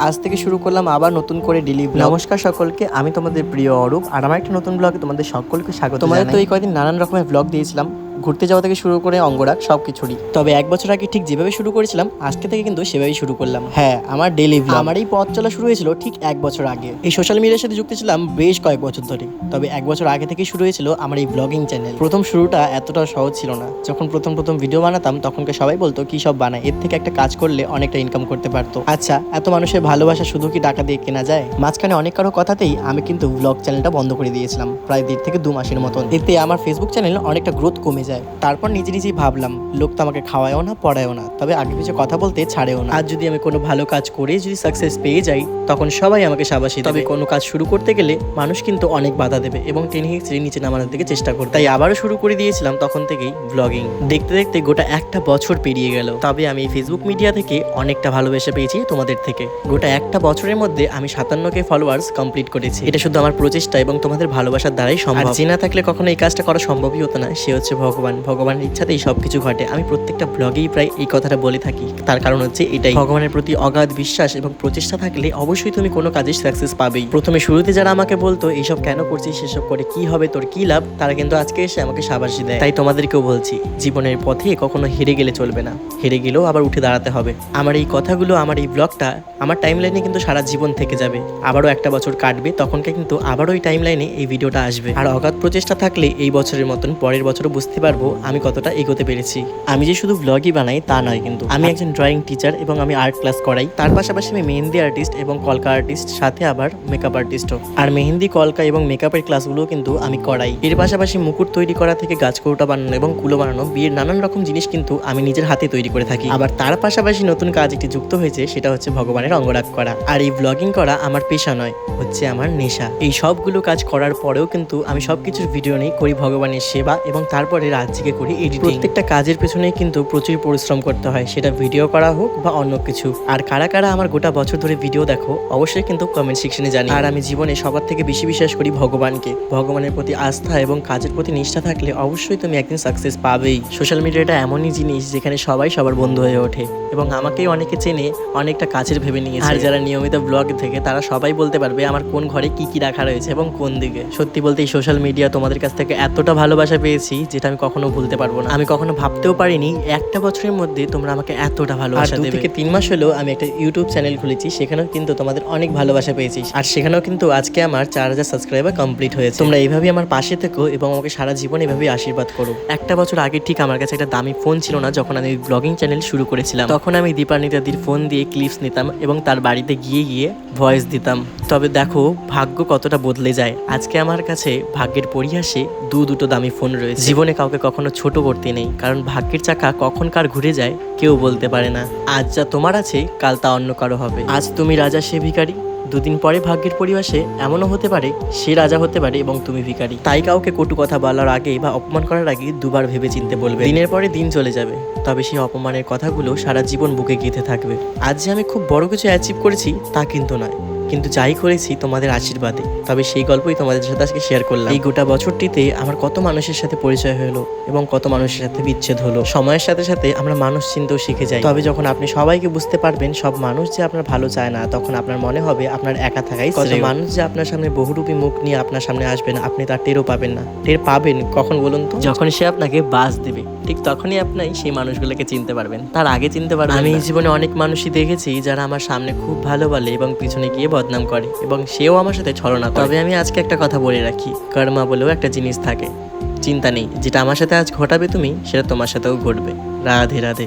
আজ থেকে শুরু করলাম আবার নতুন করে ডেইলি ব্লগ। নমস্কার সকলকে, আমি তোমাদের প্রিয় অরূপ, আর আমার একটা নতুন ব্লগে তোমাদের সকলকে স্বাগত। তোমাদের তো এই কয়েকদিন নানান রকমের ব্লগ দিয়েছিলাম, ঘুরতে যাওয়া থেকে শুরু করে অঙ্গরাগ সবকিছুরই। তবে এক বছর আগে ঠিক যেভাবে শুরু করেছিলাম, আজকে থেকে কিন্তু সেভাবেই শুরু করলাম। হ্যাঁ, আমার ডেইলি ব্লগ। আমার এই পথ চলা শুরু হয়েছিল ঠিক এক বছর আগে। এই সোশ্যাল মিডিয়ার সাথে যুক্ত ছিলাম বেশ কয়েক বছর ধরে, তবে এক বছর আগে থেকে শুরু হয়েছিল আমার এই ব্লগিং চ্যানেল। প্রথম শুরুটা এতটা সহজ ছিল না। যখন প্রথম ভিডিও বানাতাম তখনকে সবাই বলতো কি সব বানায়, এর থেকে একটা কাজ করলে অনেকটা ইনকাম করতে পারতো। আচ্ছা, এত মানুষের ভালোবাসা শুধু কি টাকা দিয়ে কেনা যায়? মাঝখানে অনেক কারো কথাতেই আমি কিন্তু ব্লগ চ্যানেলটা বন্ধ করে দিয়েছিলাম, প্রায় 1.5 থেকে 2 মাসের মতন। এতে আমার ফেসবুক চ্যানেল অনেকটা গ্রোথ কমে যায়। তারপর নিজেই ভাবলাম, লোক তো আমাকে খাওয়ায়ও না, পড়ায়ও না, তবে আগে পিছনে কথা বলতে ছাড়েও না। আর যদি আমি কোনো ভালো কাজ করে যদি সাকসেস পেয়ে যাই, তখন সবাই আমাকে শাবাশি দেবে। তবে কোনো কাজ শুরু করতে গেলে মানুষ কিন্তু অনেক বাধা দেবে এবং টেনে হিচড়ে নিচে নামানোর দিকে চেষ্টা করবে। তাই আবারও শুরু করে দিয়েছিলাম তখন থেকেই ব্লগিং। দেখতে দেখতে গোটা একটা বছর পেরিয়ে গেল। তবে আমি ফেসবুক মিডিয়া থেকে অনেকটা ভালোবাসা পেয়েছি তোমাদের থেকে। গোটা একটা বছরের মধ্যে আমি 57K ফলোয়ার্স কমপ্লিট করেছি। এটা শুধু আমার প্রচেষ্টা এবং তোমাদের ভালোবাসার দ্বারাই সম্ভব। আর যে না থাকলে কখনো এই কাজটা করা সম্ভবই হতো না, সে হচ্ছে ভগবান। ভগবানের ইচ্ছাতেই সবকিছু ঘটে। আমি প্রত্যেকটা ব্লগেই প্রায় এই কথাটা বলে থাকি, তার কারণ হচ্ছে এটাই, ভগবানের প্রতি অগাধ বিশ্বাস এবং প্রচেষ্টা থাকলে অবশ্যই তুমি কোনো কাজে সাকসেস পাবেই। প্রথমে শুরুতে যারা আমাকে বলতো এইসব কেন করছিস, সেসব করে কি হবে, তোর কি লাভ, তারা কিন্তু আজকে এসে আমাকে শাবাশি দেয়। তাই তোমাদেরকেও বলছি, জীবনের পথে কখনো হেরে গেলে চলবে না, হেরে গেলেও আবার উঠে দাঁড়াতে হবে। আমার এই কথাগুলো, আমার এই ব্লগটা আমার টাইমলাইনে কিন্তু সারা জীবন থেকে যাবে। আবারও একটা বছর কাটবে, তখনকে কিন্তু আবারও ওই টাইমলাইনে এই ভিডিওটা আসবে। আর অগাধ প্রচেষ্টা থাকলে এই বছরের মতন পরের বছরও বুঝতে পারবো আমি কতটা এগোতে পেরেছি। আমি যে শুধু ব্লগই বানাই তা নয়, কিন্তু আমি একজন ড্রয়িং টিচার এবং আমি আর্ট ক্লাস করাই। তার পাশাপাশি আমি মেহেন্দি আর্টিস্ট এবং কলকা আর্টিস্ট, সাথে আবার মেকআপ আর্টিস্টও। আর মেহেন্দি, কলকা এবং মেকআপের ক্লাসগুলো কিন্তু আমি করাই। এর পাশাপাশি মুকুট তৈরি করা থেকে গাছকৌটা বানানো এবং কুলো বানানো, বিয়ের নানান রকম জিনিস কিন্তু আমি নিজের হাতে তৈরি করে থাকি। আবার তার পাশাপাশি নতুন কাজ একটি যুক্ত হয়েছে, সেটা হচ্ছে ভগবানের অঙ্গরাগ করা। আর এই ব্লগিং করা আমার পেশা নয়, হচ্ছে আমার নেশা। এই সবগুলো কাজ করার পরেও কিন্তু আমি সবকিছুর ভিডিও নেই, করি ভগবানের সেবা এবং তারপরে রাত জেগে করি এডিটিং। প্রত্যেকটা কাজের পেছনেই কিন্তু প্রচুর পরিশ্রম করতে হয়, সেটা ভিডিও করা হোক বা অন্য কিছু। আর কারা কারা আমার গোটা বছর ধরে ভিডিও দেখো অবশ্যই কিন্তু কমেন্ট সেকশনে জানি। আর আমি জীবনে সবার থেকে বেশি বিশ্বাস করি ভগবানকে। ভগবানের প্রতি আস্থা এবং কাজের প্রতি নিষ্ঠা থাকলে অবশ্যই তুমি একদিন সাকসেস পাবেই। সোশ্যাল মিডিয়াটা এমনই জিনিস যেখানে সবাই সবার বন্ধু হয়ে ওঠে এবং আমাকেই অনেকে চেনে, অনেকটা কাছের ভেবে নিয়েছে। আর যারা নিয়মিত ব্লগ থেকে, তারা সবাই বলতে পারবে আমার কোন ঘরে কি কি রাখা রয়েছে এবং কোন দিকে। সত্যি বলতে এই সোশ্যাল মিডিয়া তোমাদের কাছ থেকে এতটা ভালোবাসা পেয়েছি যেটা আমি কখনো ভুলতে পারবো না। আমি কখনো ভাবতেও পারিনি একটা বছরের মধ্যে তোমরা আমাকে এতটা ভালোবাসা দেবে। 2 থেকে 3 মাস হলো আমি একটা ইউটিউব চ্যানেল খুলেছি, সেখানেও কিন্তু তোমাদের অনেক ভালোবাসা পেয়েছি। আর সেখানেও কিন্তু আজকে আমার 4000 সাবস্ক্রাইবার কমপ্লিট হয়েছে। তোমরা এইভাবেই আমার পাশে থেকো এবং আমাকে সারা জীবন এভাবেই আশীর্বাদ করো। একটা বছর আগে ঠিক আমার কাছে একটা দামি ফোন ছিল না, যখন আমি ব্লগিং চ্যানেল শুরু করেছিলাম। তখন আমি দীপান্বিতাদির ফোন দিয়ে ক্লিপস নিতাম এবং তার বাড়িতে গিয়ে ভয়েস দিতাম। তবে দেখো ভাগ্য কতটা বদলে যায়। আজকে আমার কাছে ভাগ্যের পরিহাসে দুটো দামি ফোন রয়েছে। জীবনে কাউকে কখনো ছোট করতে নেই, কারণ ভাগ্যের চাকা কখন কার ঘুরে যায় কেউ বলতে পারে না। আজ যা তোমার আছে, কাল তা অন্য কারো হবে। আজ তুমি রাজা, সে ভিখারি। দুদিন পরে ভাগ্যের পরিবেশে এমনও হতে পারে সে রাজা হতে পারে এবং তুমি ভিখারি। তাই কাউকে কটু কথা বলার আগে বা অপমান করার আগে দুবার ভেবে চিনতে বলবে। দিনের পরে দিন চলে যাবে, তবে সেই অপমানের কথাগুলো সারা জীবন বুকে গেঁথে থাকবে। আজ যে আমি খুব বড় কিছু অ্যাচিভ করেছি তা কিন্তু নয়, কিন্তু যাই করেছি তোমাদের আশীর্বাদে। তবে সেই গল্পই তোমাদের সাথে আজকে শেয়ার করলাম। এই গোটা বছরটিতে আমার কত মানুষের সাথে পরিচয় হলো এবং কত মানুষের সাথে বিচ্ছেদ হলো। সময়ের সাথে সাথে আমরা মানুষ চিনতেও শিখে যাই। তবে যখন আপনি সবাইকে বুঝতে পারবেন সব মানুষ যে আপনার ভালো চায় না, তখন আপনার মনে হবে আপনার একা থাকাই। কত মানুষ যে আপনার সামনে বহুরূপী মুখ নিয়ে আপনার সামনে আসবেন, আপনি তার টেরও পাবেন না। টের পাবেন কখন বলুন তো? যখন সে আপনাকে বাস দেবে, ঠিক তখনই আপনি সেই মানুষগুলোকে চিনতে পারবেন, তার আগে চিনতে পারবেন। আমি জীবনে অনেক মানুষই দেখেছি যারা আমার সামনে খুব ভালো বলে এবং পিছনে গিয়ে বদনাম করে এবং সেও আমার সাথে ছলনা করে। তবে আমি আজকে একটা কথা বলে রাখি, কর্মা বলেও একটা জিনিস থাকে। চিন্তা নেই, যেটা আমার সাথে আজ ঘটাবে তুমি, সেটা তোমার সাথেও ঘটবে। রাধে রাধে।